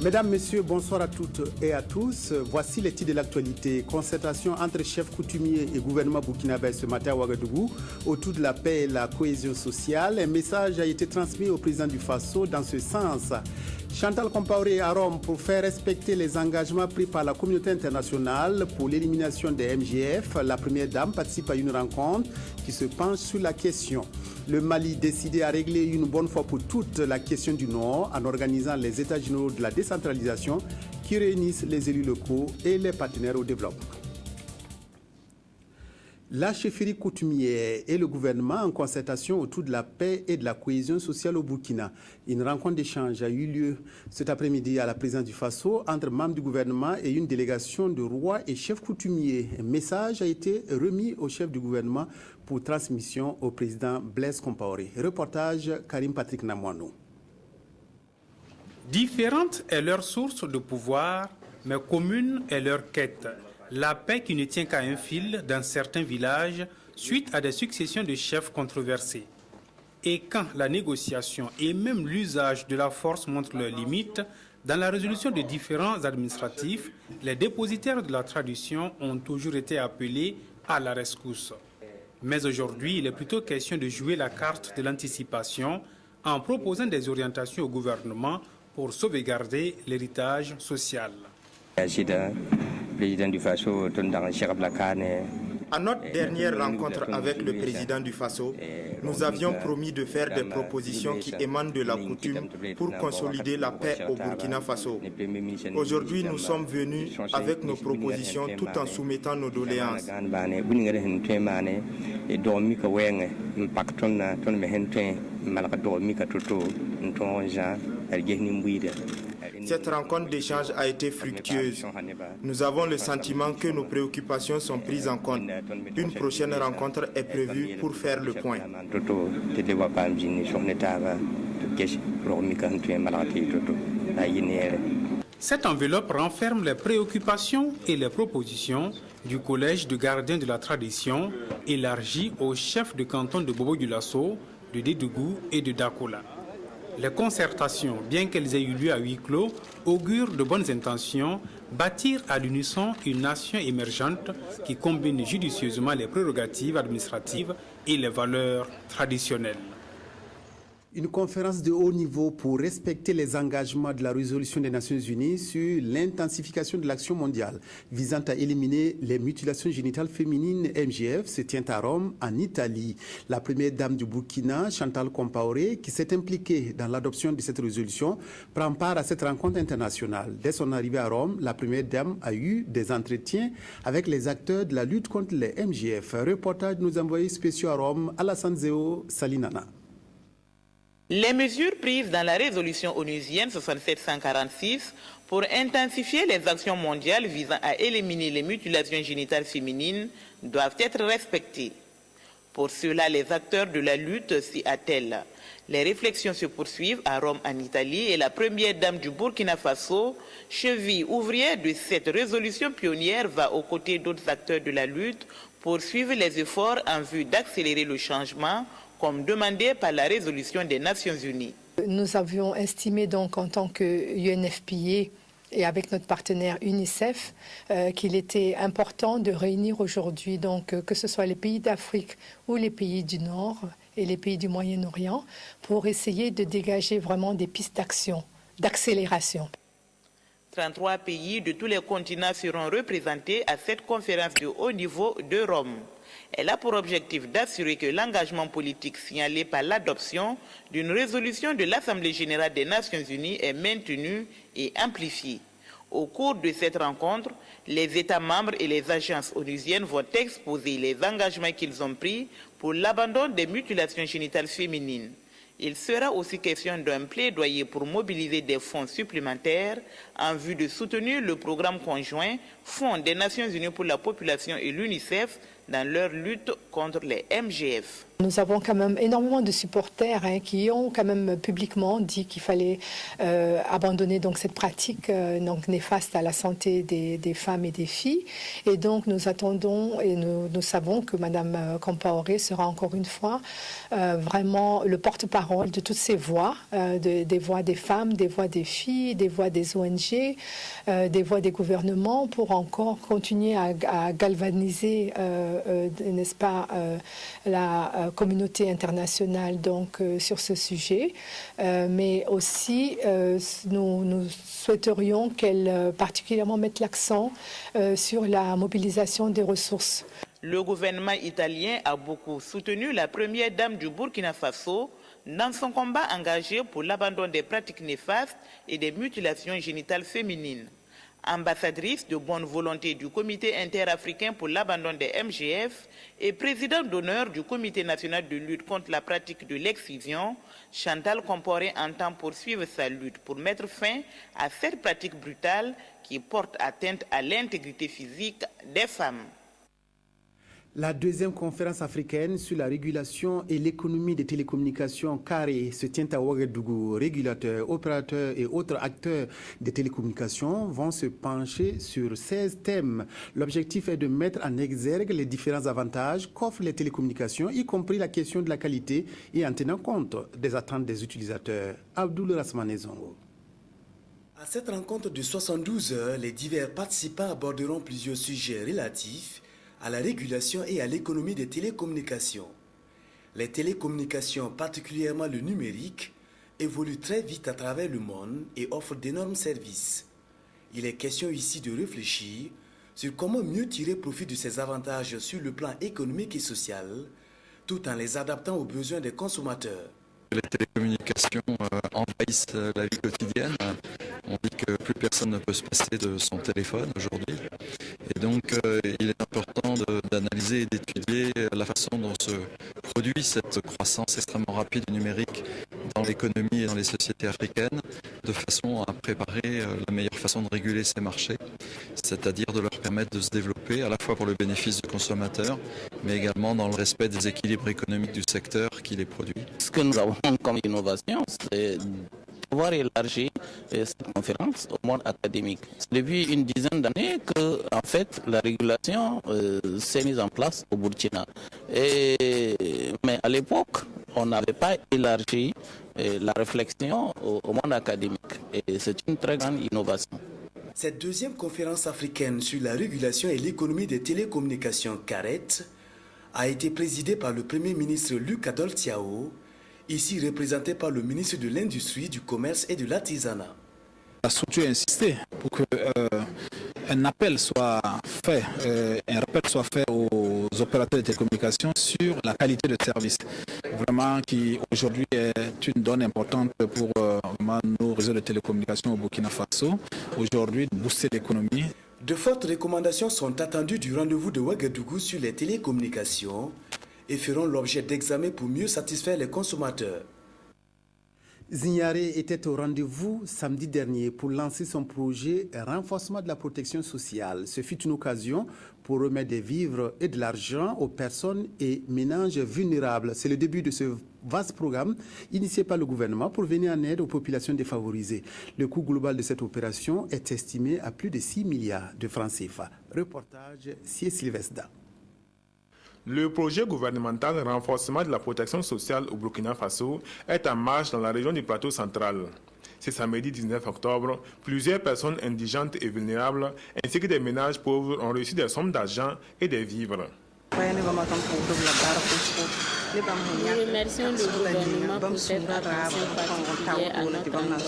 Mesdames, Messieurs, bonsoir à toutes et à tous. Voici les titres de l'actualité. Concertation entre chefs coutumiers et gouvernement burkinabé ce matin à Ouagadougou autour de la paix et la cohésion sociale. Un message a été transmis au président du Faso dans ce sens. Chantal Compaoré à Rome pour faire respecter les engagements pris par la communauté internationale pour l'élimination des MGF. La première dame participe à une rencontre qui se penche sur la question. Le Mali décidé à régler une bonne fois pour toutes la question du Nord en organisant les États généraux de la décentralisation qui réunissent les élus locaux et les partenaires au développement. La chefferie coutumière et le gouvernement en concertation autour de la paix et de la cohésion sociale au Burkina. Une rencontre d'échange a eu lieu cet après-midi à la présidence du Faso entre membres du gouvernement et une délégation de rois et chefs coutumiers. Un message a été remis au chef du gouvernement pour transmission au président Blaise Compaoré. Reportage Karim Patrick Namouanou. Différente est leur source de pouvoir, mais commune est leur quête. La paix qui ne tient qu'à un fil dans certains villages suite à des successions de chefs controversés. Et quand la négociation et même l'usage de la force montrent leurs limites, dans la résolution de différends administratifs, les dépositaires de la tradition ont toujours été appelés à la rescousse. Mais aujourd'hui, il est plutôt question de jouer la carte de l'anticipation en proposant des orientations au gouvernement pour sauvegarder l'héritage social. À notre dernière rencontre avec le président du Faso, nous avions promis de faire des propositions qui émanent de la coutume pour consolider la paix au Burkina Faso. Aujourd'hui, nous sommes venus avec nos propositions tout en soumettant nos doléances. Cette rencontre d'échange a été fructueuse. Nous avons le sentiment que nos préoccupations sont prises en compte. Une prochaine rencontre est prévue pour faire le point. Cette enveloppe renferme les préoccupations et les propositions du collège de gardiens de la tradition élargi aux chefs de canton de Bobo-Dioulasso, de Dédougou et de Dakola. Les concertations, bien qu'elles aient eu lieu à huis clos, augurent de bonnes intentions, bâtir à l'unisson une nation émergente qui combine judicieusement les prérogatives administratives et les valeurs traditionnelles. Une conférence de haut niveau pour respecter les engagements de la résolution des Nations Unies sur l'intensification de l'action mondiale visant à éliminer les mutilations génitales féminines MGF se tient à Rome, en Italie. La première dame du Burkina, Chantal Compaoré, qui s'est impliquée dans l'adoption de cette résolution, prend part à cette rencontre internationale. Dès son arrivée à Rome, la première dame a eu des entretiens avec les acteurs de la lutte contre les MGF. Reportage de nos envoyés spéciaux à Rome, Alassane Zeo Salinana. Les mesures prises dans la résolution onusienne 6746 pour intensifier les actions mondiales visant à éliminer les mutilations génitales féminines doivent être respectées. Pour cela, les acteurs de la lutte s'y attellent. Les réflexions se poursuivent à Rome, en Italie, et la première dame du Burkina Faso, cheville ouvrière de cette résolution pionnière, va aux côtés d'autres acteurs de la lutte pour suivre les efforts en vue d'accélérer le changement comme demandé par la résolution des Nations Unies. Nous avions estimé donc en tant que UNFPA et avec notre partenaire UNICEF qu'il était important de réunir aujourd'hui donc que ce soit les pays d'Afrique ou les pays du Nord et les pays du Moyen-Orient pour essayer de dégager vraiment des pistes d'action, d'accélération. 33 pays de tous les continents seront représentés à cette conférence de haut niveau de Rome. Elle a pour objectif d'assurer que l'engagement politique signalé par l'adoption d'une résolution de l'Assemblée générale des Nations unies est maintenu et amplifié. Au cours de cette rencontre, les États membres et les agences onusiennes vont exposer les engagements qu'ils ont pris pour l'abandon des mutilations génitales féminines. Il sera aussi question d'un plaidoyer pour mobiliser des fonds supplémentaires en vue de soutenir le programme conjoint Fonds des Nations Unies pour la population et l'UNICEF dans leur lutte contre les MGF. Nous avons quand même énormément de supporters qui ont quand même publiquement dit qu'il fallait abandonner donc cette pratique donc néfaste à la santé des femmes et des filles. Et donc nous attendons et nous savons que Madame Compaoré sera encore une fois vraiment le porte-parole de toutes ces voix, des voix des femmes, des voix des filles, des voix des ONG, des voix des gouvernements pour encore continuer à galvaniser, n'est-ce pas, la communauté internationale donc sur ce sujet, mais aussi nous souhaiterions qu'elle particulièrement mette l'accent sur la mobilisation des ressources. Le gouvernement italien a beaucoup soutenu la première dame du Burkina Faso dans son combat engagé pour l'abandon des pratiques néfastes et des mutilations génitales féminines. Ambassadrice de bonne volonté du Comité interafricain pour l'abandon des MGF et présidente d'honneur du Comité national de lutte contre la pratique de l'excision, Chantal Compaoré entend poursuivre sa lutte pour mettre fin à cette pratique brutale qui porte atteinte à l'intégrité physique des femmes. La deuxième conférence africaine sur la régulation et l'économie des télécommunications carré se tient à Ouagadougou. Régulateurs, opérateurs et autres acteurs des télécommunications vont se pencher sur 16 thèmes. L'objectif est de mettre en exergue les différents avantages qu'offrent les télécommunications, y compris la question de la qualité et en tenant compte des attentes des utilisateurs. Abdoul Rasmane Zongo. À cette rencontre de 72 heures, les divers participants aborderont plusieurs sujets relatifs à la régulation et à l'économie des télécommunications. Les télécommunications, particulièrement le numérique, évoluent très vite à travers le monde et offrent d'énormes services. Il est question ici de réfléchir sur comment mieux tirer profit de ces avantages sur le plan économique et social, tout en les adaptant aux besoins des consommateurs. Les télécommunications envahissent la vie quotidienne. On dit que plus personne ne peut se passer de son téléphone aujourd'hui. Et donc, il est important d'analyser et d'étudier la façon dont se produit cette croissance extrêmement rapide du numérique dans l'économie et dans les sociétés africaines, de façon à préparer la meilleure façon de réguler ces marchés, c'est-à-dire de leur permettre de se développer à la fois pour le bénéfice du consommateur, mais également dans le respect des équilibres économiques du secteur qui les produit. Ce que nous avons comme innovation, c'est d'avoir élargi cette conférence au monde académique. Depuis une dizaine d'années que, en fait, la régulation s'est mise en place au Burkina. Mais à l'époque, on n'avait pas élargi la réflexion au monde académique. Et c'est une très grande innovation. Cette deuxième conférence africaine sur la régulation et l'économie des télécommunications CARET a été présidée par le Premier ministre Luc Adol-Tiao, ici représenté par le ministre de l'Industrie, du Commerce et de l'Artisanat. La structure a insisté pour qu'un appel soit fait, un rappel soit fait aux opérateurs de télécommunications sur la qualité de service. Vraiment qui aujourd'hui est une donnée importante pour nos réseaux de télécommunications au Burkina Faso. Aujourd'hui, booster l'économie. De fortes recommandations sont attendues du rendez-vous de Ouagadougou sur les télécommunications et feront l'objet d'examens pour mieux satisfaire les consommateurs. Zignaré était au rendez-vous samedi dernier pour lancer son projet renforcement de la protection sociale. Ce fut une occasion pour remettre des vivres et de l'argent aux personnes et ménages vulnérables. C'est le début de ce vaste programme initié par le gouvernement pour venir en aide aux populations défavorisées. Le coût global de cette opération est estimé à plus de 6 milliards de francs CFA. Reportage Sié Sylvestre. Le projet gouvernemental renforcement de la protection sociale au Burkina Faso est en marche dans la région du plateau central. Ce samedi 19 octobre, plusieurs personnes indigentes et vulnérables ainsi que des ménages pauvres ont reçu des sommes d'argent et des vivres. Nous remercions le gouvernement pour cette attention particulière à notre endroit.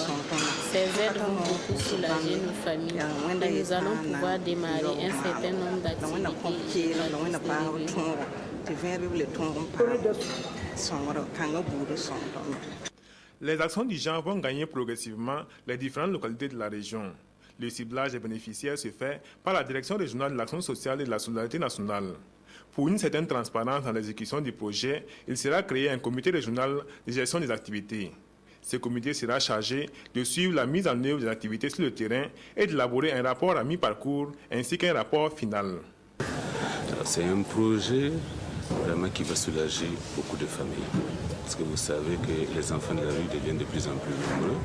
Ces aides vont beaucoup soulager nos familles et nous allons pouvoir démarrer un certain nombre d'activités. Les actions du genre vont gagner progressivement les différentes localités de la région. Le ciblage des bénéficiaires se fait par la Direction régionale de l'action sociale et de la solidarité nationale. Pour une certaine transparence dans l'exécution du projet, il sera créé un comité régional de gestion des activités. Ce comité sera chargé de suivre la mise en œuvre des activités sur le terrain et d'élaborer un rapport à mi-parcours ainsi qu'un rapport final. C'est un projet vraiment qui va soulager beaucoup de familles. Parce que vous savez que les enfants de la rue deviennent de plus en plus nombreux.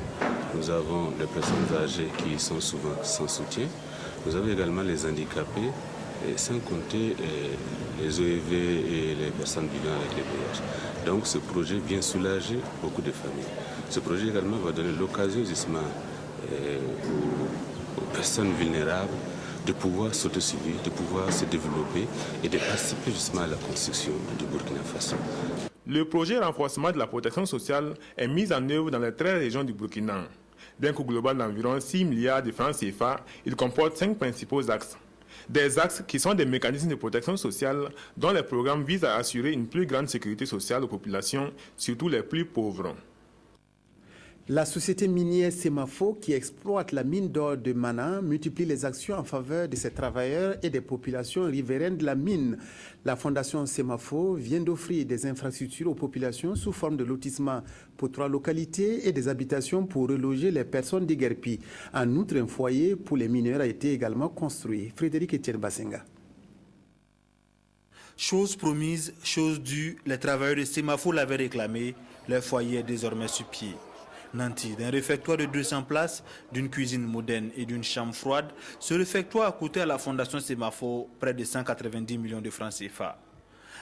Nous avons des personnes âgées qui sont souvent sans soutien. Nous avons également les handicapés, et sans compter les OEV et les personnes vivant avec les VIH. Donc ce projet vient soulager beaucoup de familles. Ce projet également va donner l'occasion justement aux personnes vulnérables de pouvoir s'autosuivre, de pouvoir se développer et de participer justement à la construction du Burkina Faso. Le projet renforcement de la protection sociale est mis en œuvre dans les 13 régions du Burkina. D'un coût global d'environ 6 milliards de francs CFA, il comporte 5 principaux axes. Des axes qui sont des mécanismes de protection sociale dont les programmes visent à assurer une plus grande sécurité sociale aux populations, surtout les plus pauvres. La société minière Semafo, qui exploite la mine d'or de Mana, multiplie les actions en faveur de ses travailleurs et des populations riveraines de la mine. La fondation Semafo vient d'offrir des infrastructures aux populations sous forme de lotissement pour 3 localités et des habitations pour reloger les personnes déguerpies. En outre, un foyer pour les mineurs a été également construit. Frédéric Etienne Basenga. Chose promise, chose due, les travailleurs de Semafo l'avaient réclamé, leur foyer est désormais sur pied. Nanti, d'un réfectoire de 200 places, d'une cuisine moderne et d'une chambre froide, ce réfectoire a coûté à la fondation Semafo près de 190 millions de francs CFA.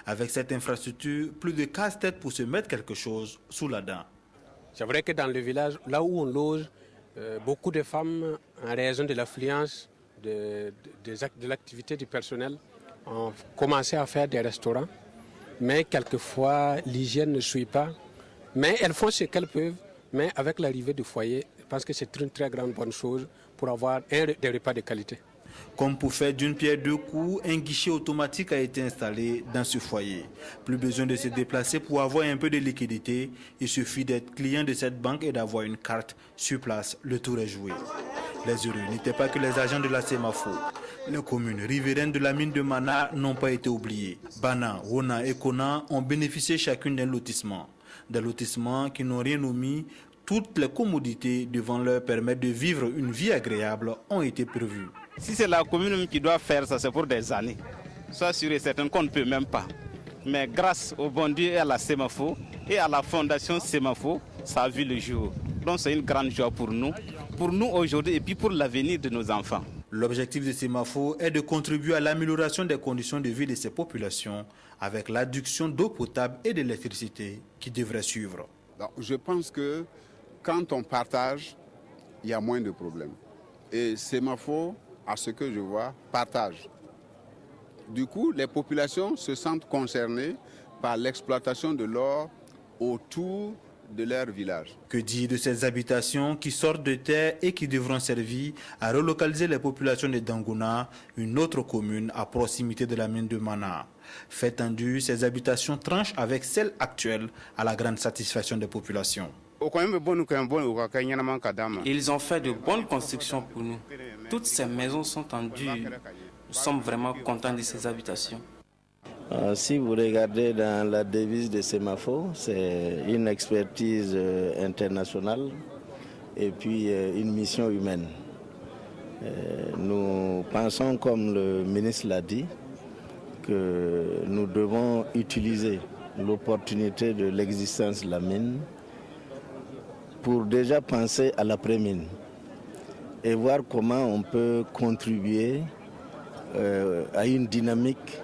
Avec cette infrastructure, plus de casse-tête pour se mettre quelque chose sous la dent. C'est vrai que dans le village, là où on loge, beaucoup de femmes, en raison de l'affluence de l'activité du personnel, ont commencé à faire des restaurants. Mais quelquefois, l'hygiène ne suit pas. Mais elles font ce qu'elles peuvent. Mais avec l'arrivée du foyer, je pense que c'est une très grande bonne chose pour avoir des repas de qualité. Comme pour faire d'une pierre deux coups, un guichet automatique a été installé dans ce foyer. Plus besoin de se déplacer pour avoir un peu de liquidité. Il suffit d'être client de cette banque et d'avoir une carte sur place. Le tour est joué. Les heureux n'étaient pas que les agents de la Semafo. Les communes riveraines de la mine de Mana n'ont pas été oubliées. Bana, Rona et Kona ont bénéficié chacune d'un lotissement. Des lotissements qui n'ont rien omis, toutes les commodités devant leur permettre de vivre une vie agréable ont été prévues. Si c'est la commune qui doit faire ça, c'est pour des années. Sois sûr et certain qu'on ne peut même pas. Mais grâce au bon Dieu et à la Semafo et à la fondation Semafo, ça a vu le jour. Donc c'est une grande joie pour nous aujourd'hui et puis pour l'avenir de nos enfants. L'objectif de Semafo est de contribuer à l'amélioration des conditions de vie de ces populations avec l'adduction d'eau potable et d'électricité qui devrait suivre. Donc, je pense que quand on partage, il y a moins de problèmes. Et Semafo, à ce que je vois, partage. Du coup, les populations se sentent concernées par l'exploitation de l'or autour de leur village. Que dire de ces habitations qui sortent de terre et qui devront servir à relocaliser les populations de Dangouna, une autre commune à proximité de la mine de Mana. Fait tendu, ces habitations tranchent avec celles actuelles à la grande satisfaction des populations. Ils ont fait de bonnes constructions pour nous. Toutes ces maisons sont tendues. Nous sommes vraiment contents de ces habitations. Si vous regardez dans la devise de Semafo, c'est une expertise internationale et puis une mission humaine. Nous pensons, comme le ministre l'a dit, que nous devons utiliser l'opportunité de l'existence de la mine pour déjà penser à l'après-mine et voir comment on peut contribuer à une dynamique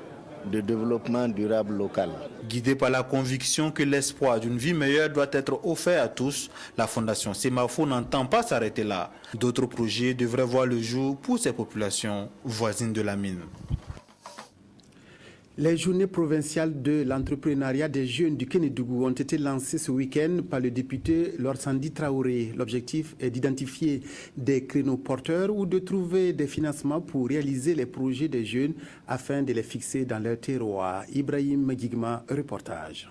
de développement durable local. Guidée par la conviction que l'espoir d'une vie meilleure doit être offert à tous, la Fondation Semafo n'entend pas s'arrêter là. D'autres projets devraient voir le jour pour ces populations voisines de la mine. Les journées provinciales de l'entrepreneuriat des jeunes du Kénédougou ont été lancées ce week-end par le député Lorsandi Traoré. L'objectif est d'identifier des créneaux porteurs ou de trouver des financements pour réaliser les projets des jeunes afin de les fixer dans leur terroir. Ibrahim Guigma, reportage.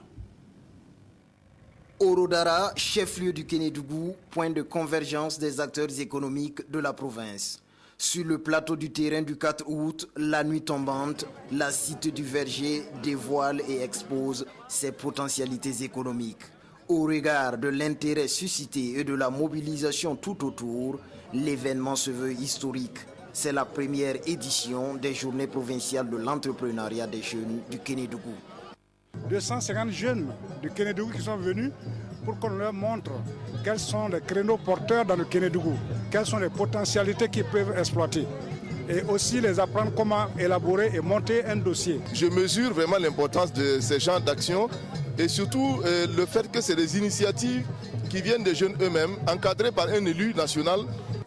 Orodara, chef-lieu du Kénédougou, point de convergence des acteurs économiques de la province. Sur le plateau du terrain du 4 août, la nuit tombante, la cité du Verger dévoile et expose ses potentialités économiques. Au regard de l'intérêt suscité et de la mobilisation tout autour, l'événement se veut historique. C'est la première édition des Journées provinciales de l'entrepreneuriat des jeunes du Kénédougou. 250 jeunes du Kénédougou qui sont venus pour qu'on leur montre quels sont les créneaux porteurs dans le Kénédougou, quelles sont les potentialités qu'ils peuvent exploiter. Et aussi les apprendre comment élaborer et monter un dossier. Je mesure vraiment l'importance de ces genres d'actions et surtout le fait que c'est des initiatives qui viennent des jeunes eux-mêmes, encadrées par un élu national.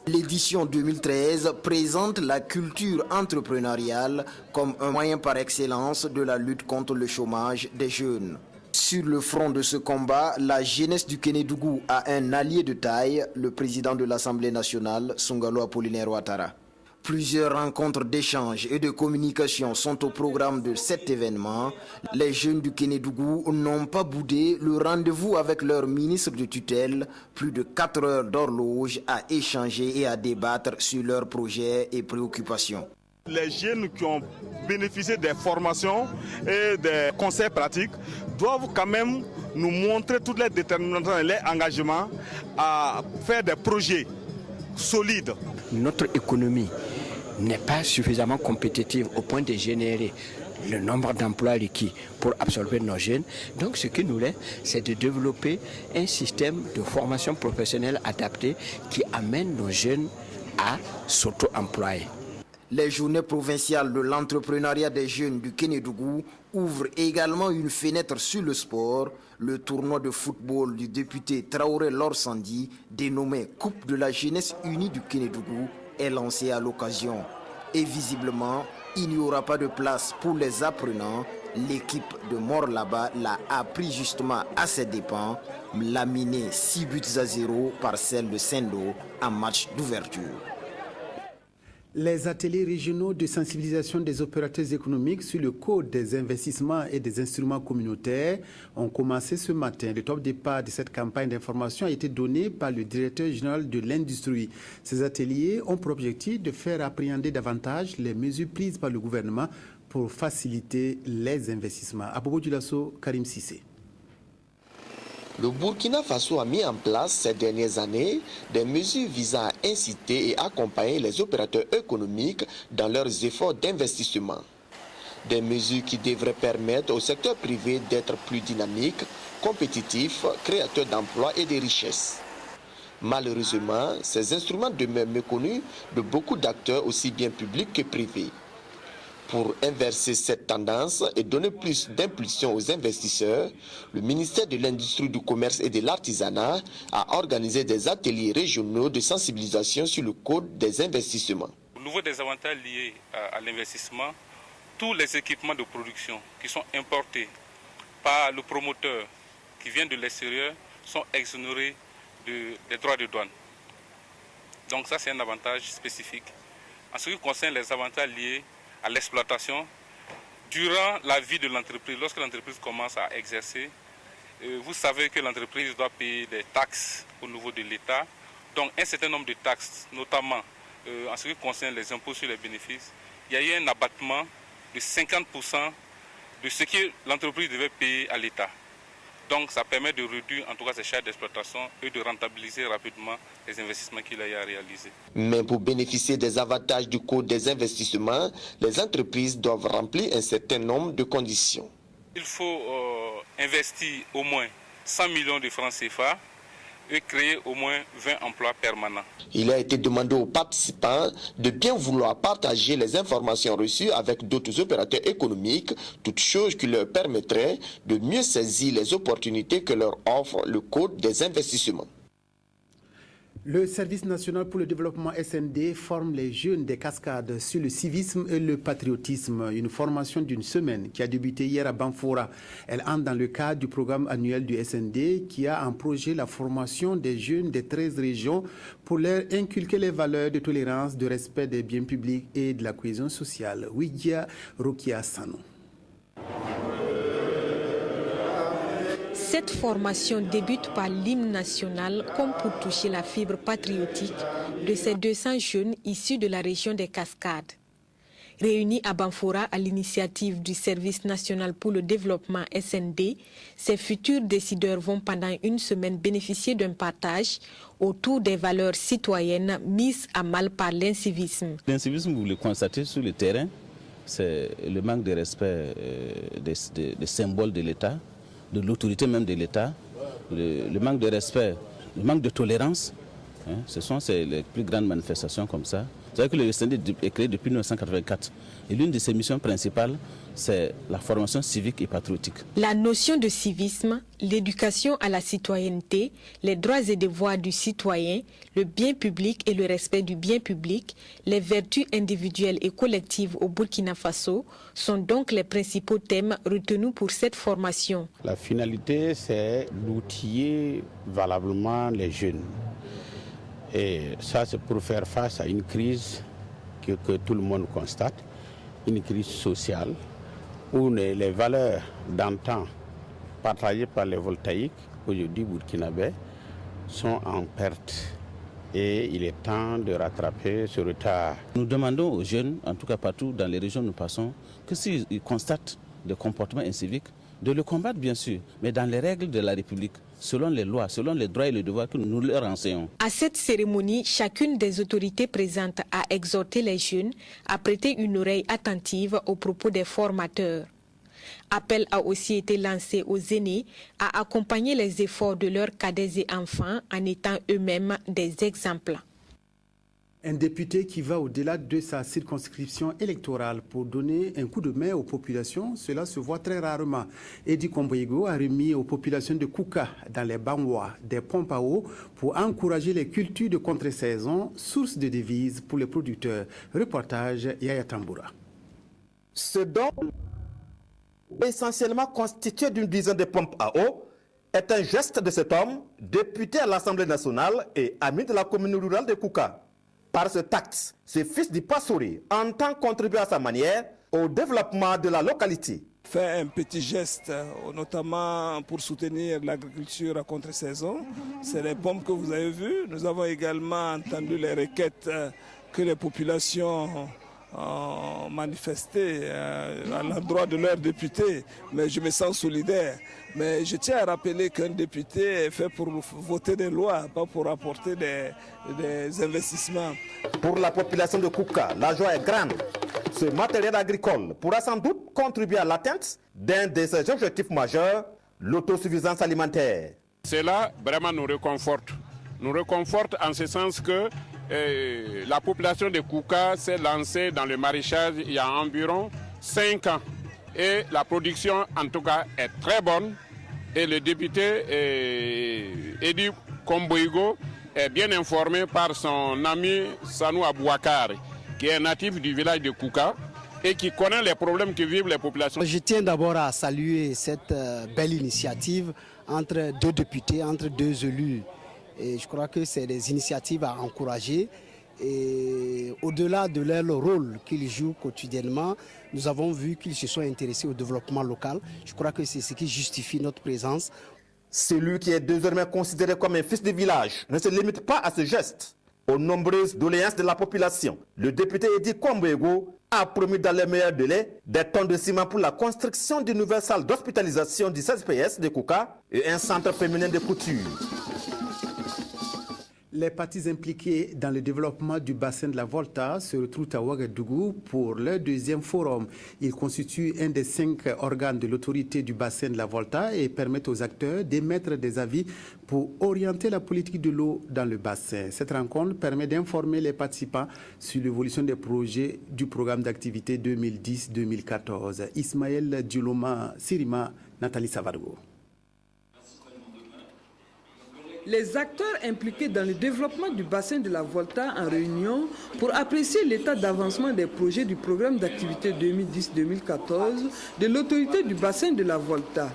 L'édition 2013 présente la culture entrepreneuriale comme un moyen par excellence de la lutte contre le chômage des jeunes. Sur le front de ce combat, la jeunesse du Kénédougou a un allié de taille, le président de l'Assemblée nationale, Sungalo Apollinaire Ouattara. Plusieurs rencontres d'échange et de communication sont au programme de cet événement. Les jeunes du Kénédougou n'ont pas boudé le rendez-vous avec leur ministre de tutelle. Plus de 4 heures d'horloge à échanger et à débattre sur leurs projets et préoccupations. Les jeunes qui ont bénéficié des formations et des conseils pratiques doivent quand même nous montrer toute leur détermination et leur engagement à faire des projets solides. Notre économie n'est pas suffisamment compétitive au point de générer le nombre d'emplois requis pour absorber nos jeunes. Donc ce qui nous laisse, c'est de développer un système de formation professionnelle adapté qui amène nos jeunes à s'auto-employer. Les journées provinciales de l'entrepreneuriat des jeunes du Kénédougou ouvrent également une fenêtre sur le sport. Le tournoi de football du député Traoré Lor Sandi, dénommé Coupe de la jeunesse unie du Kénédougou, est lancé à l'occasion. Et visiblement, il n'y aura pas de place pour les apprenants. L'équipe de Morlaba l'a appris justement à ses dépens, laminée 6-0 par celle de Sendo en match d'ouverture. Les ateliers régionaux de sensibilisation des opérateurs économiques sur le code des investissements et des instruments communautaires ont commencé ce matin. Le top départ de cette campagne d'information a été donné par le directeur général de l'industrie. Ces ateliers ont pour objectif de faire appréhender davantage les mesures prises par le gouvernement pour faciliter les investissements. À Bobo Dioulasso, Karim Sissé. Le Burkina Faso a mis en place ces dernières années des mesures visant à inciter et accompagner les opérateurs économiques dans leurs efforts d'investissement. Des mesures qui devraient permettre au secteur privé d'être plus dynamique, compétitif, créateur d'emplois et de richesses. Malheureusement, ces instruments demeurent méconnus de beaucoup d'acteurs aussi bien publics que privés. Pour inverser cette tendance et donner plus d'impulsion aux investisseurs, le ministère de l'Industrie, du Commerce et de l'Artisanat a organisé des ateliers régionaux de sensibilisation sur le code des investissements. Au niveau des avantages liés à l'investissement, tous les équipements de production qui sont importés par le promoteur qui vient de l'extérieur sont exonérés des droits de douane. Donc ça, c'est un avantage spécifique. En ce qui concerne les avantages liés à l'exploitation, durant la vie de l'entreprise, lorsque l'entreprise commence à exercer, vous savez que l'entreprise doit payer des taxes au niveau de l'État. Donc un certain nombre de taxes, notamment en ce qui concerne les impôts sur les bénéfices, il y a eu un abattement de 50% de ce que l'entreprise devait payer à l'État. Donc ça permet de réduire en tout cas ces charges d'exploitation et de rentabiliser rapidement les investissements qu'il a eu à réaliser. Mais pour bénéficier des avantages du code des investissements, les entreprises doivent remplir un certain nombre de conditions. Il faut investir au moins 100 millions de francs CFA et créer au moins 20 emplois permanents. Il a été demandé aux participants de bien vouloir partager les informations reçues avec d'autres opérateurs économiques, toutes choses qui leur permettraient de mieux saisir les opportunités que leur offre le Code des investissements. Le Service national pour le développement SND forme les jeunes des Cascades sur le civisme et le patriotisme. Une formation d'une semaine qui a débuté hier à Banfora. Elle entre dans le cadre du programme annuel du SND qui a en projet la formation des jeunes des 13 régions pour leur inculquer les valeurs de tolérance, de respect des biens publics et de la cohésion sociale. Widia Rokia Sano. Cette formation débute par l'hymne national comme pour toucher la fibre patriotique de ces 200 jeunes issus de la région des Cascades. Réunis à Banfora à l'initiative du Service national pour le développement SND, ces futurs décideurs vont pendant une semaine bénéficier d'un partage autour des valeurs citoyennes mises à mal par l'incivisme. L'incivisme, vous le constatez sur le terrain, c'est le manque de respect des symboles de l'État, de l'autorité même de l'État, le manque de respect, le manque de tolérance. Ce sont les plus grandes manifestations comme ça. Vous savez que le CND est créé depuis 1984 et l'une de ses missions principales, c'est la formation civique et patriotique. La notion de civisme, l'éducation à la citoyenneté, les droits et devoirs du citoyen, le bien public et le respect du bien public, les vertus individuelles et collectives au Burkina Faso sont donc les principaux thèmes retenus pour cette formation. La finalité, c'est d'outiller valablement les jeunes. Et ça, c'est pour faire face à une crise que tout le monde constate, une crise sociale, où les valeurs d'antan partagées par les voltaïques, aujourd'hui burkinabés, sont en perte. Et il est temps de rattraper ce retard. Nous demandons aux jeunes, en tout cas partout dans les régions où nous passons, que s'ils constatent des comportements inciviques, de le combattre bien sûr, mais dans les règles de la République, selon les lois, selon les droits et les devoirs que nous leur enseignons. À cette cérémonie, chacune des autorités présentes a exhorté les jeunes à prêter une oreille attentive aux propos des formateurs. Appel a aussi été lancé aux aînés à accompagner les efforts de leurs cadets et enfants en étant eux-mêmes des exemples. Un député qui va au-delà de sa circonscription électorale pour donner un coup de main aux populations, cela se voit très rarement. Edi Komboigo a remis aux populations de Kouka, dans les Bangwa, des pompes à eau pour encourager les cultures de contre-saison, source de devises pour les producteurs. Reportage Yaya Tamboura. Ce don, essentiellement constitué d'une dizaine de pompes à eau, est un geste de cet homme, député à l'Assemblée nationale et ami de la commune rurale de Kouka. Par ce taxe, ce fils du Passouri entend contribuer à sa manière au développement de la localité. Fait un petit geste, notamment pour soutenir l'agriculture à contre-saison. C'est les pompes que vous avez vues. Nous avons également entendu les requêtes que les populations ont manifestées à l'endroit de leurs députés. Mais je me sens solidaire. Mais je tiens à rappeler qu'un député est fait pour voter des lois, pas pour apporter des investissements. Pour la population de Kouka, la joie est grande. Ce matériel agricole pourra sans doute contribuer à l'atteinte d'un de ses objectifs majeurs, l'autosuffisance alimentaire. Cela vraiment nous réconforte. Nous réconforte en ce sens que la population de Kouka s'est lancée dans le maraîchage il y a environ 5 ans. Et la production, en tout cas, est très bonne. Et le député Edi Komboigo est bien informé par son ami Sanou Abouakar, qui est natif du village de Kouka et qui connaît les problèmes que vivent les populations. Je tiens d'abord à saluer cette belle initiative entre deux députés, entre deux élus. Et je crois que c'est des initiatives à encourager. Et au-delà de leur rôle qu'ils jouent quotidiennement, nous avons vu qu'ils se sont intéressés au développement local. Je crois que c'est ce qui justifie notre présence. Celui qui est désormais considéré comme un fils de village ne se limite pas à ce geste. Aux nombreuses doléances de la population, le député Edi Komboigo a promis dans les meilleurs délais des tonnes de ciment pour la construction d'une nouvelle salle d'hospitalisation du CSPS de Kouka et un centre féminin de couture. Les parties impliquées dans le développement du bassin de la Volta se retrouvent à Ouagadougou pour leur deuxième forum. Il constitue un des 5 organes de l'autorité du bassin de la Volta et permet aux acteurs d'émettre des avis pour orienter la politique de l'eau dans le bassin. Cette rencontre permet d'informer les participants sur l'évolution des projets du programme d'activité 2010-2014. Ismaël Djuloma Sirima, Nathalie Savargo. Les acteurs impliqués dans le développement du bassin de la Volta en réunion pour apprécier l'état d'avancement des projets du programme d'activité 2010-2014 de l'autorité du bassin de la Volta.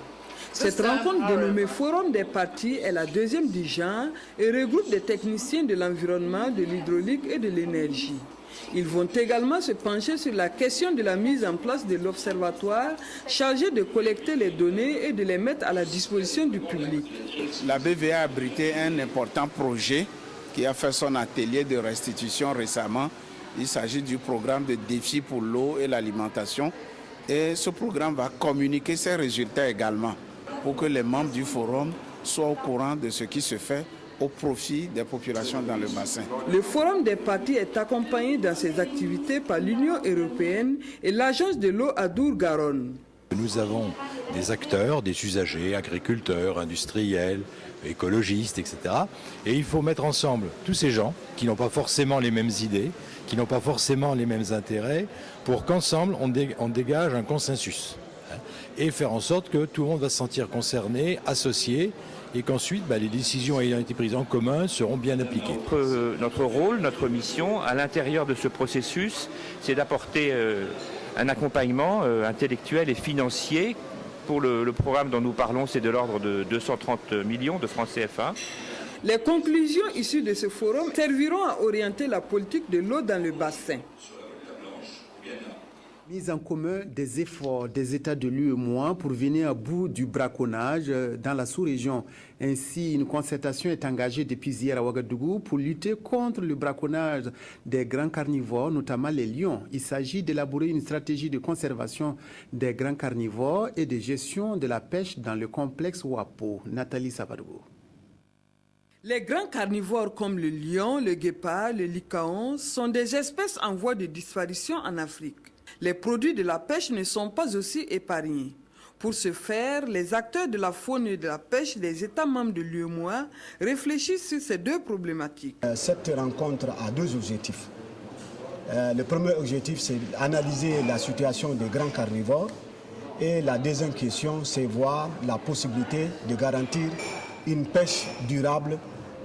Cette rencontre dénommée Forum des parties est la deuxième du genre et regroupe des techniciens de l'environnement, de l'hydraulique et de l'énergie. Ils vont également se pencher sur la question de la mise en place de l'observatoire chargé de collecter les données et de les mettre à la disposition du public. La BVA a abrité un important projet qui a fait son atelier de restitution récemment. Il s'agit du programme de défi pour l'eau et l'alimentation. Et ce programme va communiquer ses résultats également pour que les membres du forum soient au courant de ce qui se fait au profit des populations dans le bassin. Le Forum des partis est accompagné dans ses activités par l'Union européenne et l'Agence de l'eau Adour-Garonne. Nous avons des acteurs, des usagers, agriculteurs, industriels, écologistes, etc. Et il faut mettre ensemble tous ces gens qui n'ont pas forcément les mêmes idées, qui n'ont pas forcément les mêmes intérêts, pour qu'ensemble on dégage un consensus. Et faire en sorte que tout le monde va se sentir concerné, associé, et qu'ensuite les décisions ayant été prises en commun seront bien appliquées. Notre rôle, notre mission à l'intérieur de ce processus, c'est d'apporter un accompagnement intellectuel et financier. Pour le programme dont nous parlons, c'est de l'ordre de 230 millions de francs CFA. Les conclusions issues de ce forum serviront à orienter la politique de l'eau dans le bassin. Mise en commun des efforts des États de l'UEMOA pour venir à bout du braconnage dans la sous-région. Ainsi, une concertation est engagée depuis hier à Ouagadougou pour lutter contre le braconnage des grands carnivores, notamment les lions. Il s'agit d'élaborer une stratégie de conservation des grands carnivores et de gestion de la pêche dans le complexe Ouapo. Nathalie Savadougou. Les grands carnivores comme le lion, le guépard, le lycaon sont des espèces en voie de disparition en Afrique. Les produits de la pêche ne sont pas aussi épargnés. Pour ce faire, les acteurs de la faune et de la pêche des États membres de l'UEMOA réfléchissent sur ces deux problématiques. Cette rencontre a deux objectifs. Le premier objectif, c'est d'analyser la situation des grands carnivores. Et la deuxième question, c'est voir la possibilité de garantir une pêche durable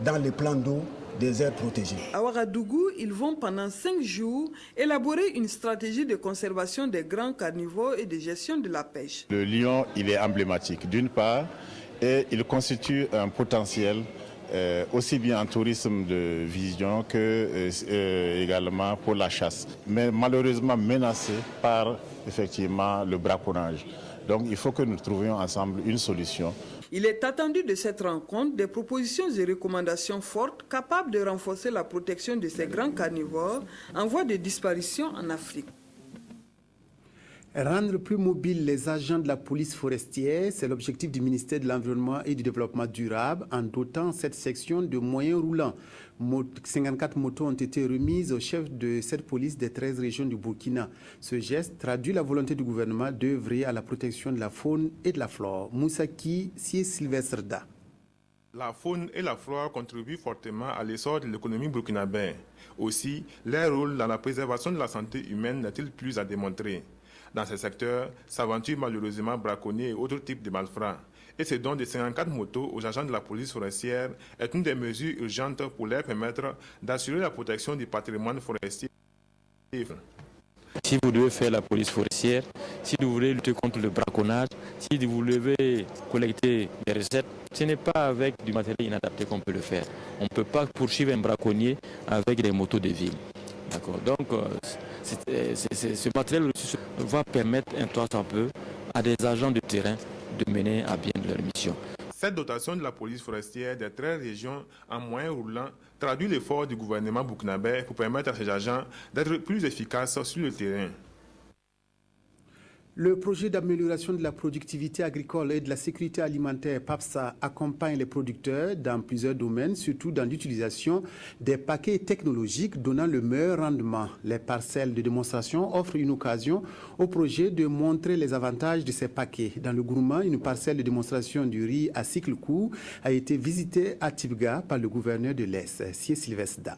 dans les plans d'eau des aires protégées. À Ouagadougou, ils vont pendant 5 jours élaborer une stratégie de conservation des grands carnivores et de gestion de la pêche. Le lion, il est emblématique d'une part et il constitue un potentiel aussi bien en tourisme de vision que également pour la chasse, mais malheureusement menacé par effectivement le braconnage. Donc il faut que nous trouvions ensemble une solution. Il est attendu de cette rencontre des propositions et recommandations fortes capables de renforcer la protection de ces grands carnivores en voie de disparition en Afrique. Rendre plus mobiles les agents de la police forestière, c'est l'objectif du ministère de l'Environnement et du Développement durable en dotant cette section de moyens roulants. 54 motos ont été remises au chef de cette police des 13 régions du Burkina. Ce geste traduit la volonté du gouvernement d'œuvrer à la protection de la faune et de la flore. Moussaki Sylvestre Da. La faune et la flore contribuent fortement à l'essor de l'économie burkinabé. Aussi, leur rôle dans la préservation de la santé humaine n'est-il plus à démontrer. Dans ces secteurs, s'aventurent malheureusement braconniers et autres types de malfrats. Et ce don de 54 motos aux agents de la police forestière est une des mesures urgentes pour leur permettre d'assurer la protection du patrimoine forestier. Si vous devez faire la police forestière, si vous voulez lutter contre le braconnage, si vous devez collecter des recettes, ce n'est pas avec du matériel inadapté qu'on peut le faire. On ne peut pas poursuivre un braconnier avec des motos de ville. D'accord. Donc, ce matériel va permettre un temps un peu à des agents de terrain de mener à bien leur mission. Cette dotation de la police forestière des 13 régions en moyens roulants traduit l'effort du gouvernement burkinabé pour permettre à ces agents d'être plus efficaces sur le terrain. Le projet d'amélioration de la productivité agricole et de la sécurité alimentaire PAPSA accompagne les producteurs dans plusieurs domaines, surtout dans l'utilisation des paquets technologiques donnant le meilleur rendement. Les parcelles de démonstration offrent une occasion au projet de montrer les avantages de ces paquets. Dans le Gourmand, une parcelle de démonstration du riz à cycle court a été visitée à Tibga par le gouverneur de l'Est, Sylvestre Da.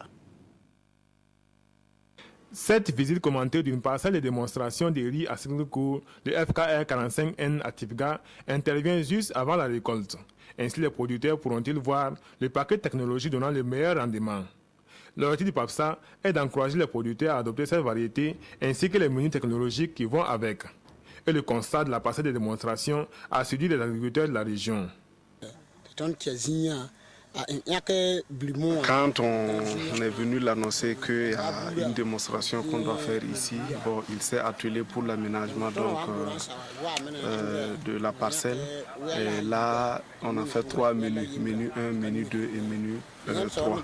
Cette visite commentée d'une parcelle de démonstration des riz à cycle court, le FKR 45N à Tibga, intervient juste avant la récolte. Ainsi, les producteurs pourront-ils voir le paquet technologique donnant le meilleur rendement. L'objectif du PAPSA est d'encourager les producteurs à adopter cette variété ainsi que les menus technologiques qui vont avec. Et le constat de la parcelle de démonstration a séduit les agriculteurs de la région. Quand on est venu l'annoncer qu'il y a une démonstration qu'on doit faire ici, bon, il s'est attelé pour l'aménagement de la parcelle. Et là, on a fait 3 menus, menu 1, menu 2 et menu 3.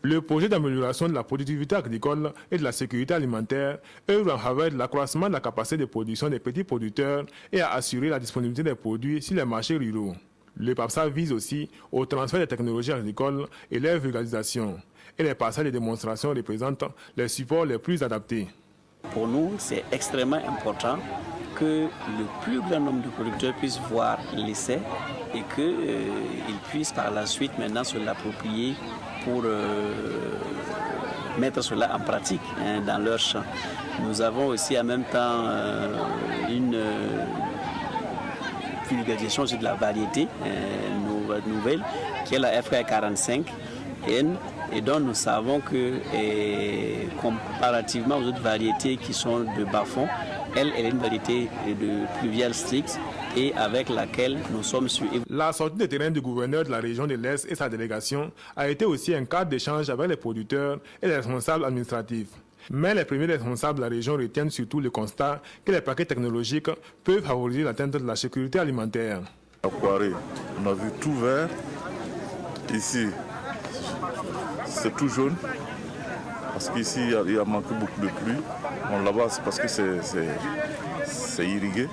Le projet d'amélioration de la productivité agricole et de la sécurité alimentaire œuvre en faveur de l'accroissement de la capacité de production des petits producteurs et à assurer la disponibilité des produits sur les marchés ruraux. Le PAPSA vise aussi au transfert des technologies agricoles et leur vulgarisation. Et les parcelles de démonstration représentent les supports les plus adaptés. Pour nous, c'est extrêmement important que le plus grand nombre de producteurs puissent voir l'essai et qu'ils puissent par la suite maintenant se l'approprier pour mettre cela en pratique dans leur champ. Nous avons aussi en même temps une vulgarisation de la variété nouvelle qui est la FR45 et dont nous savons que comparativement aux autres variétés qui sont de bas-fond, elle est une variété de pluviale stricte et avec laquelle nous sommes suivis. La sortie de terrain du gouverneur de la région de l'Est et sa délégation a été aussi un cadre d'échange avec les producteurs et les responsables administratifs. Mais les premiers responsables de la région retiennent surtout le constat que les paquets technologiques peuvent favoriser l'atteinte de la sécurité alimentaire. À Kouaré, on a vu tout vert. Ici, c'est tout jaune. Parce qu'ici, il y a manqué beaucoup de pluie. Bon, là-bas, c'est parce que c'est irrigué.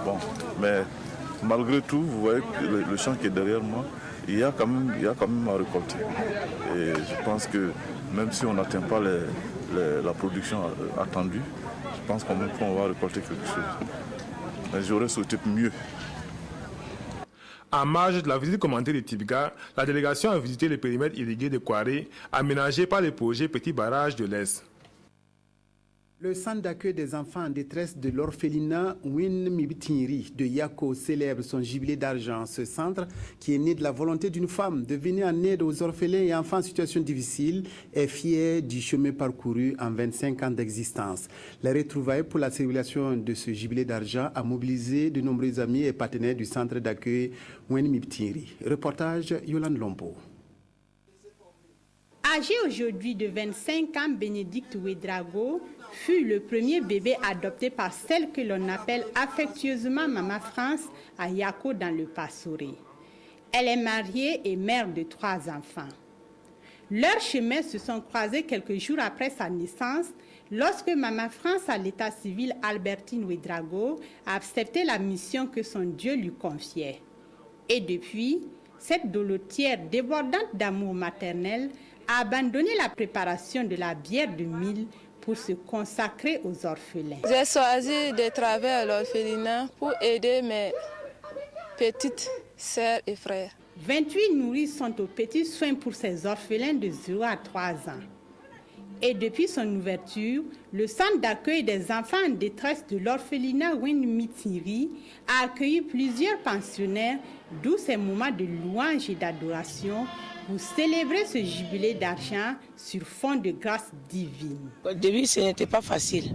Bon, mais malgré tout, vous voyez que le champ qui est derrière moi, il y a quand même à récolter. Et je pense que même si on n'atteint pas la production attendue, je pense qu'on va récolter quelque chose. Mais j'aurais souhaité mieux. En marge de la visite commentée de Tibga, la délégation a visité le périmètre irrigué de Kouaré, aménagé par le projet Petit Barrage de l'Est. Le centre d'accueil des enfants en détresse de l'orphelinat Win Mibitiri de Yako célèbre son jubilé d'argent. Ce centre, qui est né de la volonté d'une femme de venir en aide aux orphelins et enfants en situation difficile, est fier du chemin parcouru en 25 ans d'existence. Les retrouvailles pour la célébration de ce jubilé d'argent a mobilisé de nombreux amis et partenaires du centre d'accueil Win Mibitiri. Reportage Yolande Lompo. Âgé aujourd'hui de 25 ans, Bénédicte Ouedraogo fut le premier bébé adopté par celle que l'on appelle affectueusement Maman France à Yako dans le Passoré. Elle est mariée et mère de 3 enfants. Leurs chemins se sont croisés quelques jours après sa naissance lorsque Maman France à l'état civil Albertine Ouedraogo a accepté la mission que son Dieu lui confiait. Et depuis, cette dolotière débordante d'amour maternel a abandonné la préparation de la bière de mil pour se consacrer aux orphelins. J'ai choisi de travailler à l'orphelinat pour aider mes petites sœurs et frères. 28 nourrices sont aux petits soins pour ces orphelins de 0 à 3 ans. Et depuis son ouverture, le centre d'accueil des enfants en détresse de l'orphelinat Win-Mitiri a accueilli plusieurs pensionnaires, d'où ces moments de louange et d'adoration pour célébrer ce jubilé d'argent sur fond de grâce divine. Au début, ce n'était pas facile.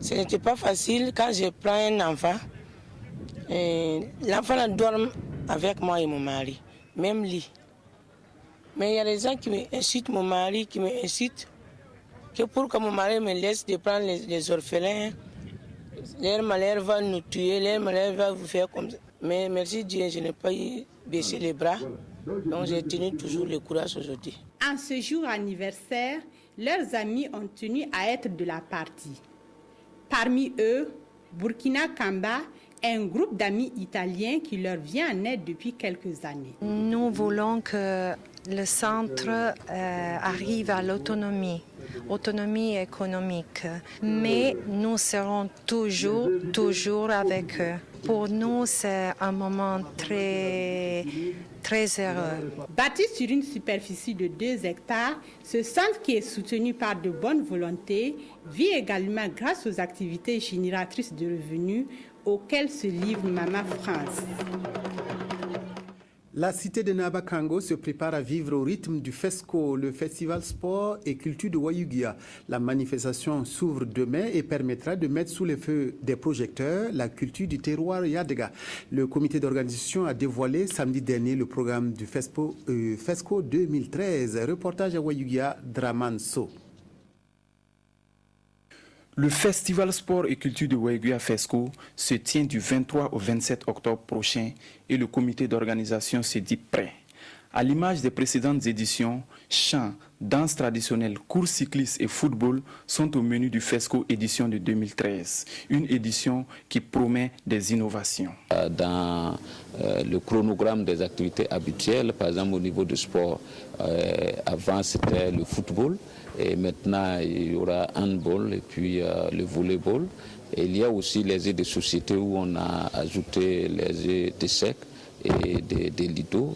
Ce n'était pas facile quand je prends un enfant. L'enfant dorme avec moi et mon mari, même lit. Mais il y a des gens qui m'incitent, mon mari qui m'incite, que pour que mon mari me laisse de prendre les orphelins, leur malheur va nous tuer, leur malheur va vous faire comme ça. Mais merci Dieu, je n'ai pas baissé les bras, donc j'ai tenu toujours le courage aujourd'hui. En ce jour anniversaire, leurs amis ont tenu à être de la partie. Parmi eux, Burkina Kamba, un groupe d'amis italiens qui leur vient en aide depuis quelques années. Nous voulons que le centre arrive à l'autonomie économique, mais nous serons toujours avec eux. Pour nous, c'est un moment très heureux. Bâti sur une superficie de 2 hectares, ce centre qui est soutenu par de bonnes volontés vit également grâce aux activités génératrices de revenus auxquelles se livre Maman France. La cité de Nabakango se prépare à vivre au rythme du FESCO, le Festival Sport et Culture de Wayugia. La manifestation s'ouvre demain et permettra de mettre sous les feux des projecteurs la culture du terroir Yadega. Le comité d'organisation a dévoilé samedi dernier le programme du FESCO 2013. Reportage à Wayugia, Draman So. Le Festival Sport et Culture de Wayugia FESCO se tient du 23 au 27 octobre prochain et le comité d'organisation se dit prêt. À l'image des précédentes éditions, chants, danses traditionnelles, courses cyclistes et football sont au menu du FESCO édition de 2013. Une édition qui promet des innovations. Dans le chronogramme des activités habituelles, par exemple au niveau du sport, avant c'était le football. Et maintenant, il y aura handball et puis le volleyball. Et il y a aussi les jeux de société où on a ajouté les jeux de sec et des lido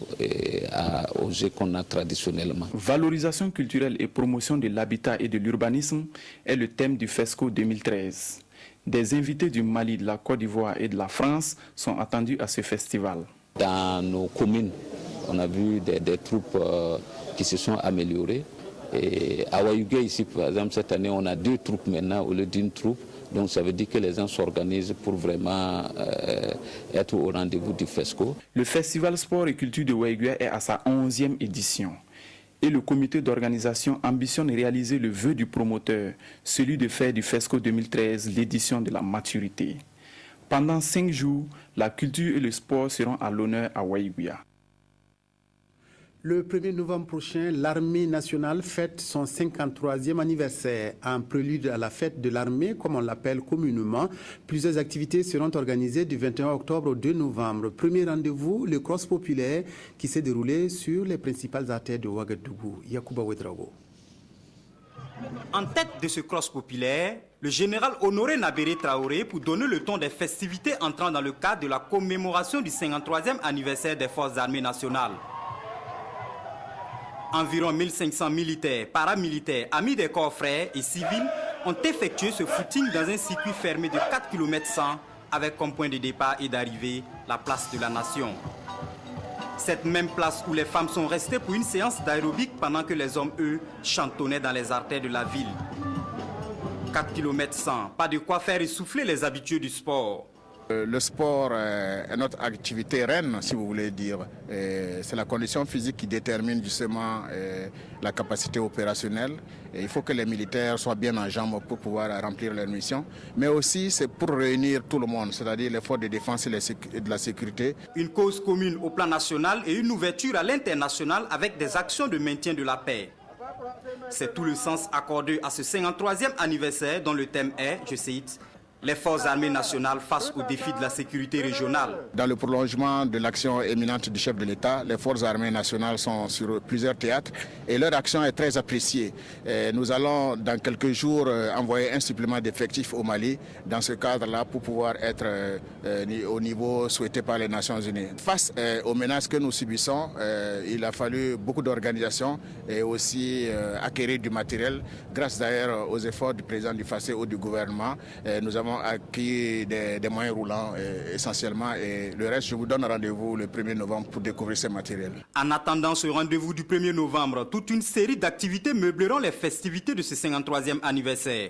aux jeux qu'on a traditionnellement. Valorisation culturelle et promotion de l'habitat et de l'urbanisme est le thème du FESCO 2013. Des invités du Mali, de la Côte d'Ivoire et de la France sont attendus à ce festival. Dans nos communes, on a vu des troupes qui se sont améliorées. Et à Wayugia, ici, par exemple, cette année, on a 2 troupes maintenant au lieu d'une troupe. Donc ça veut dire que les gens s'organisent pour vraiment être au rendez-vous du FESCO. Le Festival Sport et Culture de Wayugia est à sa 11e édition. Et le comité d'organisation ambitionne réaliser le vœu du promoteur, celui de faire du FESCO 2013 l'édition de la maturité. Pendant 5 jours, la culture et le sport seront à l'honneur à Wayugia. Le 1er novembre prochain, l'armée nationale fête son 53e anniversaire. En prélude à la fête de l'armée, comme on l'appelle communément, plusieurs activités seront organisées du 21 octobre au 2 novembre. Premier rendez-vous, le cross populaire qui s'est déroulé sur les principales artères de Ouagadougou. Yacouba Ouedraogo. En tête de ce cross populaire, le général Honoré Nabéré Traoré pour donner le ton des festivités entrant dans le cadre de la commémoration du 53e anniversaire des forces armées nationales. Environ 1500 militaires, paramilitaires, amis des corps frères et civils ont effectué ce footing dans un circuit fermé de 4 km 100 avec comme point de départ et d'arrivée la place de la Nation. Cette même place où les femmes sont restées pour une séance d'aérobic pendant que les hommes, eux, chantonnaient dans les artères de la ville. 4 km 100, pas de quoi faire essouffler les habitués du sport. Le sport est notre activité reine, si vous voulez dire. C'est la condition physique qui détermine justement la capacité opérationnelle. Et il faut que les militaires soient bien en jambes pour pouvoir remplir leur mission. Mais aussi, c'est pour réunir tout le monde, c'est-à-dire les forces de défense et de la sécurité. Une cause commune au plan national et une ouverture à l'international avec des actions de maintien de la paix. C'est tout le sens accordé à ce 53e anniversaire dont le thème est, je cite, les forces armées nationales face aux défis de la sécurité régionale. Dans le prolongement de l'action éminente du chef de l'État, les forces armées nationales sont sur plusieurs théâtres et leur action est très appréciée. Nous allons dans quelques jours envoyer un supplément d'effectifs au Mali dans ce cadre-là pour pouvoir être au niveau souhaité par les Nations Unies. Face aux menaces que nous subissons, il a fallu beaucoup d'organisations et aussi acquérir du matériel. Grâce d'ailleurs aux efforts du président du FACÉ ou du gouvernement, nous avons acquis des moyens roulants essentiellement et le reste, je vous donne rendez-vous le 1er novembre pour découvrir ces matériels. En attendant ce rendez-vous du 1er novembre, toute une série d'activités meubleront les festivités de ce 53e anniversaire.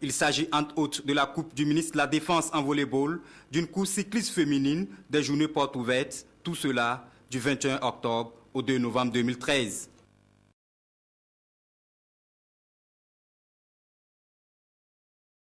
Il s'agit entre autres de la Coupe du ministre de la Défense en volleyball, d'une course cycliste féminine, des journées portes ouvertes, tout cela du 21 octobre au 2 novembre 2013.